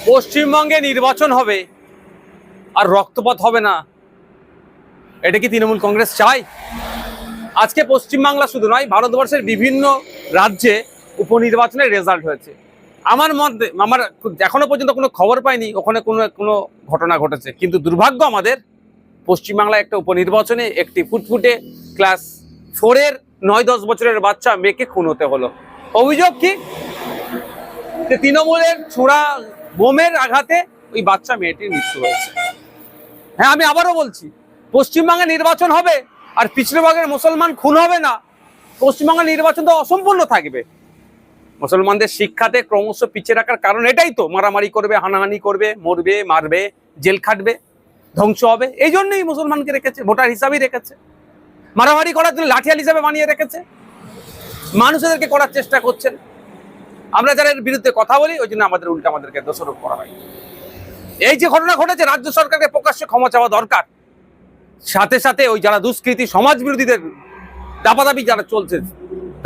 পশ্চিমবঙ্গে নির্বাচন হবে আর রক্তপাত হবে না, এটা কি তৃণমূল কংগ্রেস চায়? আজকে পশ্চিমবাংলা শুধু নয়, ভারতবর্ষের বিভিন্ন রাজ্যে উপনির্বাচনের রেজাল্ট হয়েছে। আমার এখনো পর্যন্ত কোনো খবর পাইনি ওখানে কোনো ঘটনা ঘটেছে, কিন্তু দুর্ভাগ্য আমাদের পশ্চিমবাংলায় একটা উপনির্বাচনে একটি ফুটফুটে ক্লাস 4-এর 9-10 বছরের বাচ্চা মেয়েকে খুন হতে হলো। অভিযোগ কি? যে তৃণমূলের ছোড়া বোমের আঘাতে ওই বাচ্চা মেয়েটির মৃত্যু হয়েছে। হ্যাঁ, আমি আবারও বলছি, পশ্চিমবঙ্গে নির্বাচন হবে আর পিছড়েভাগের মুসলমান খুন হবে না, পশ্চিমবঙ্গের নির্বাচন তো অসম্পূর্ণ থাকবে। মুসলমানদের শিক্ষাতে ক্রমশ পিছিয়ে রাখার কারণ এটাই তো, মারামারি করবে, হানাহানি করবে, মরবে, মারবে, জেল খাটবে, ধ্বংস হবে। এই জন্যই মুসলমানকে রেখেছে, ভোটার হিসাবেই রেখেছে, মারামারি করার জন্য লাঠিয়াল হিসাবে বানিয়ে রেখেছে, মানুষদেরকে করার চেষ্টা করছেন। আমরা যারা এর বিরুদ্ধে কথা বলি ওই জন্য আমাদেরকে দোষারোপ করা হয়। এই যে ঘটনা ঘটেছে, রাজ্য সরকারকে প্রকাশ্যে ক্ষমা চাওয়া দরকার। সাথে সাথে ওই যারা দুষ্কৃতী সমাজ বিরোধীদের দাপাদাপি যারা চলছে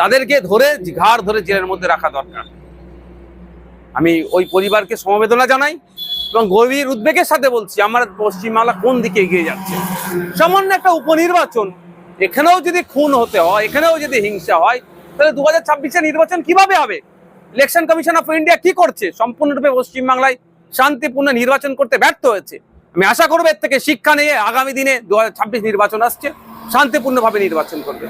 তাদেরকে ঘাড় ধরে জেলের মধ্যে রাখা দরকার। আমি ওই পরিবারকে সমবেদনা জানাই এবং গভীর উদ্বেগের সাথে বলছি, আমার পশ্চিমবাংলা কোন দিকে এগিয়ে যাচ্ছে। সামান্য একটা উপনির্বাচন, এখানেও যদি খুন হতে হয়, এখানেও যদি হিংসা হয়, তাহলে 2026-এর নির্বাচন কিভাবে হবে? ইলেকশন কমিশন অফ ইন্ডিয়া কি করছে? সম্পূর্ণরূপে পশ্চিমবাংলায় শান্তিপূর্ণ নির্বাচন করতে ব্যর্থ হয়েছে। আমি আশা করবো এর থেকে শিক্ষা নিয়ে আগামী দিনে 2026 নির্বাচন আসছে, শান্তিপূর্ণভাবে নির্বাচন করবে।